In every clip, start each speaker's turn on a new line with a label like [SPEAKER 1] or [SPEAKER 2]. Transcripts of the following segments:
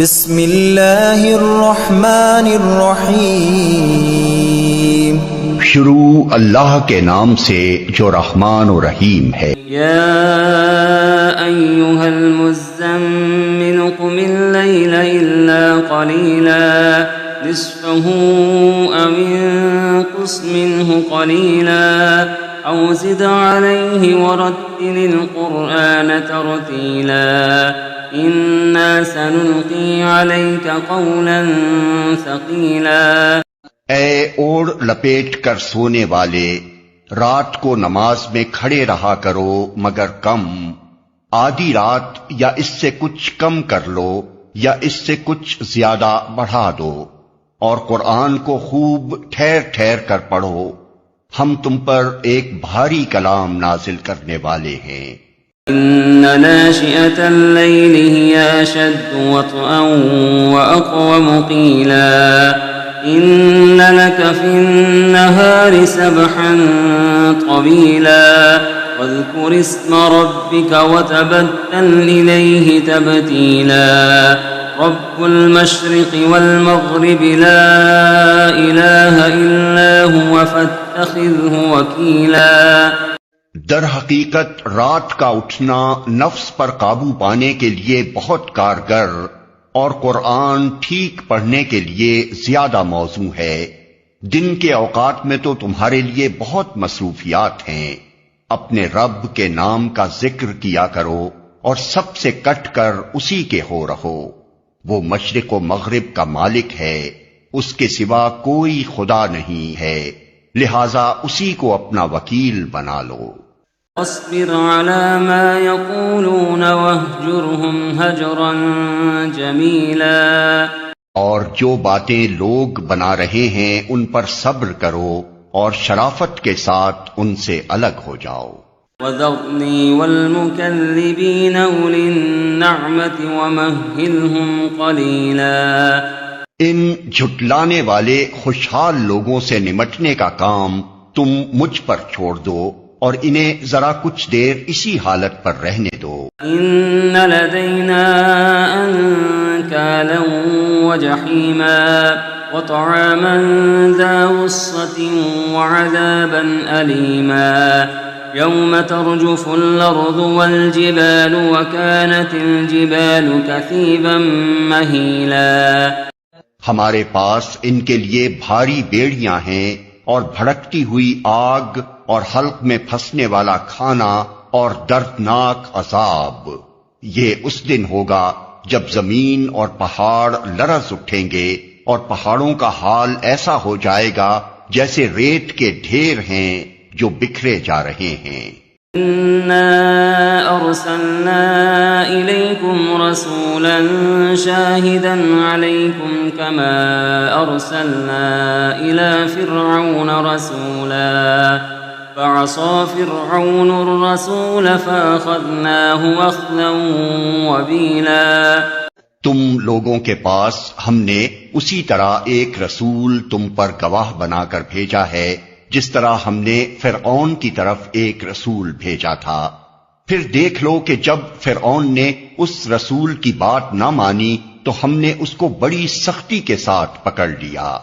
[SPEAKER 1] بسم اللہ الرحمن الرحیم۔
[SPEAKER 2] شروع اللہ کے نام سے جو رحمان و رحیم ہے۔
[SPEAKER 3] یا ایھا المزمل قم اللیل الا قلیلا نصفه او انقص منه قلیلا او زد علیہ ورتل القرآن ترتیلا اِنَّا سَنُلْقِي عَلَيْكَ قَوْلًا ثَقِيلًا۔
[SPEAKER 2] اے اوڑھ لپیٹ کر سونے والے، رات کو نماز میں کھڑے رہا کرو مگر کم، آدھی رات یا اس سے کچھ کم کر لو یا اس سے کچھ زیادہ بڑھا دو، اور قرآن کو خوب ٹھہر ٹھہر کر پڑھو، ہم تم پر ایک بھاری کلام نازل کرنے والے ہیں۔
[SPEAKER 3] إن ناشئة الليل هي أشد وطئا وأقوم قيلا إن لك في النهار سبحا طويلا واذكر اسم ربك وتبتل إليه تبتيلا رب المشرق والمغرب لا إله إلا هو فاتخذه وكيلا۔
[SPEAKER 2] در حقیقت رات کا اٹھنا نفس پر قابو پانے کے لیے بہت کارگر اور قرآن ٹھیک پڑھنے کے لیے زیادہ موزوں ہے۔ دن کے اوقات میں تو تمہارے لیے بہت مصروفیات ہیں، اپنے رب کے نام کا ذکر کیا کرو اور سب سے کٹ کر اسی کے ہو رہو۔ وہ مشرق و مغرب کا مالک ہے، اس کے سوا کوئی خدا نہیں ہے، لہذا اسی کو اپنا وکیل بنا لو۔
[SPEAKER 3] واصبر على ما يقولون واهجرهم هجرا جميلا۔
[SPEAKER 2] اور جو باتیں لوگ بنا رہے ہیں ان پر صبر کرو اور شرافت کے ساتھ ان سے الگ ہو جاؤ۔
[SPEAKER 3] وذرني والمكذبين أولي النعمة ومهلهم قليلا۔
[SPEAKER 2] ان جھٹلانے والے خوشحال لوگوں سے نمٹنے کا کام تم مجھ پر چھوڑ دو اور انہیں ذرا کچھ دیر اسی حالت پر رہنے دو۔
[SPEAKER 3] ان لدینا انکالا وجحیما وطعاما ذا غصة وعذابا ألیما یوم ترجف الارض والجبال وكانت الجبال کثیبا مہیلا۔
[SPEAKER 2] ہمارے پاس ان کے لیے بھاری بیڑیاں ہیں اور بھڑکتی ہوئی آگ اور حلق میں پھنسنے والا کھانا اور دردناک عذاب۔ یہ اس دن ہوگا جب زمین اور پہاڑ لرز اٹھیں گے اور پہاڑوں کا حال ایسا ہو جائے گا جیسے ریت کے ڈھیر ہیں جو بکھرے جا رہے ہیں۔
[SPEAKER 3] اِنَّا أَرْسَلْنَا إِلَيْكُمْ رَسُولًا شَاهِدًا عَلَيْكُمْ كَمَا أَرْسَلْنَا إِلَى فِرْعَوْنَ رَسُولًا فَعَصَى فِرْعَوْنُ الرَّسُولَ فَأَخَذْنَاهُ أَخْذًا وَبِيلًا۔
[SPEAKER 2] تم لوگوں کے پاس ہم نے اسی طرح ایک رسول تم پر گواہ بنا کر بھیجا ہے جس طرح ہم نے فرعون کی طرف ایک رسول بھیجا تھا۔ پھر دیکھ لو کہ جب فرعون نے اس رسول کی بات نہ مانی تو ہم نے اس کو بڑی سختی کے ساتھ پکڑ لیا۔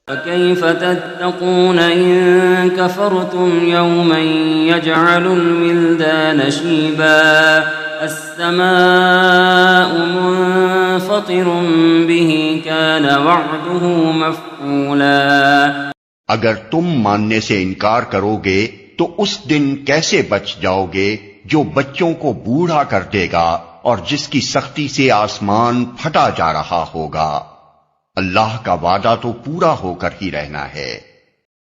[SPEAKER 3] فَكَيْفَ تَتَّقُونَ إِن كَفَرْتُمْ يَوْمًا يَجْعَلُ الْوِلْدَانَ شِيبًا السَّمَاءُ مُنفَطِرٌ بِهِ كَانَ وَعْدُهُ مَفْعُولًا۔
[SPEAKER 2] اگر تم ماننے سے انکار کرو گے تو اس دن کیسے بچ جاؤ گے جو بچوں کو بوڑھا کر دے گا اور جس کی سختی سے آسمان پھٹا جا رہا ہوگا۔ اللہ کا وعدہ تو پورا ہو کر ہی رہنا ہے۔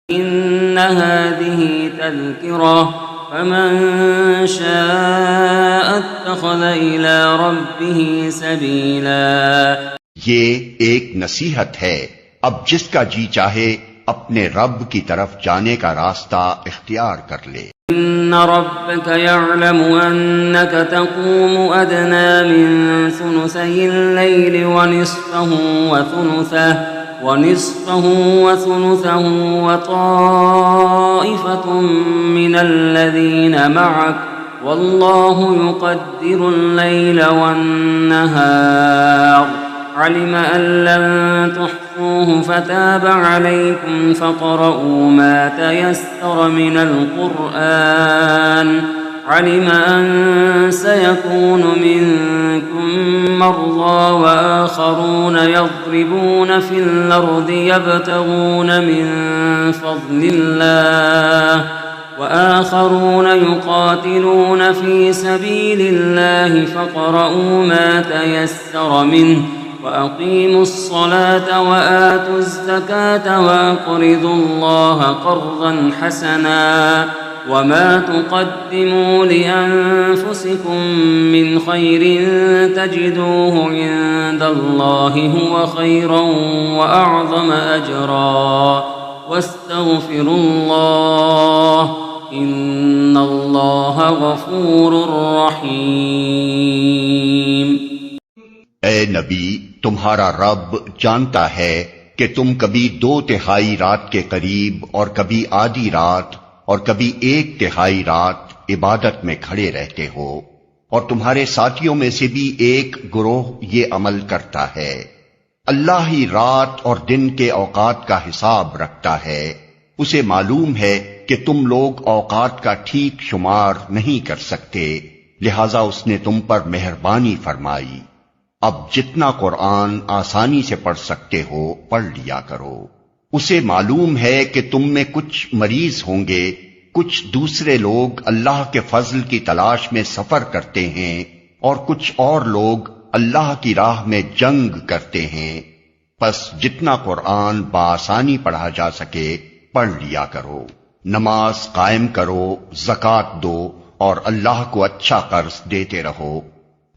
[SPEAKER 3] ان هذه تذکرہ فمن شاء اتخذ الى ربه سبیلا۔
[SPEAKER 2] یہ ایک نصیحت ہے، اب جس کا جی چاہے اپنے رب کی طرف جانے کا راستہ اختیار کر لے۔
[SPEAKER 3] ان ربك يعلم انك تقوم ادنى من ثلثي الليل ونصفه وثلثه وطائفة من الذين معك والله يقدر الليل والنهار علم أن لن تحصوه فتاب عليكم فاقرؤوا ما تيسر من القرآن علم أن سيكون منكم مرضى وآخرون يضربون في الأرض يبتغون من فضل الله وآخرون يقاتلون في سبيل الله فاقرؤوا ما تيسر منه وأقيموا الصلاة وآتوا الزكاة وأقرضوا الله قرضا حسنا وما تقدموا لأنفسكم من خير تجدوه عند الله هو خيرا وأعظم أجرا واستغفروا الله إن الله غفور رحيم۔
[SPEAKER 2] اے نبی، تمہارا رب جانتا ہے کہ تم کبھی 2/3 رات کے قریب اور کبھی آدھی رات اور کبھی 1/3 رات عبادت میں کھڑے رہتے ہو، اور تمہارے ساتھیوں میں سے بھی ایک گروہ یہ عمل کرتا ہے۔ اللہ ہی رات اور دن کے اوقات کا حساب رکھتا ہے، اسے معلوم ہے کہ تم لوگ اوقات کا ٹھیک شمار نہیں کر سکتے، لہذا اس نے تم پر مہربانی فرمائی۔ اب جتنا قرآن آسانی سے پڑھ سکتے ہو پڑھ لیا کرو۔ اسے معلوم ہے کہ تم میں کچھ مریض ہوں گے، کچھ دوسرے لوگ اللہ کے فضل کی تلاش میں سفر کرتے ہیں، اور کچھ اور لوگ اللہ کی راہ میں جنگ کرتے ہیں، پس جتنا قرآن بآسانی پڑھا جا سکے پڑھ لیا کرو۔ نماز قائم کرو، زکوٰۃ دو، اور اللہ کو اچھا قرض دیتے رہو۔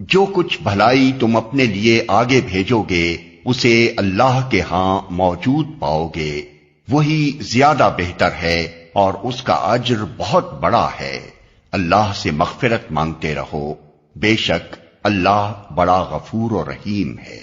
[SPEAKER 2] جو کچھ بھلائی تم اپنے لیے آگے بھیجو گے اسے اللہ کے ہاں موجود پاؤ گے، وہی زیادہ بہتر ہے اور اس کا اجر بہت بڑا ہے۔ اللہ سے مغفرت مانگتے رہو، بے شک اللہ بڑا غفور و رحیم ہے۔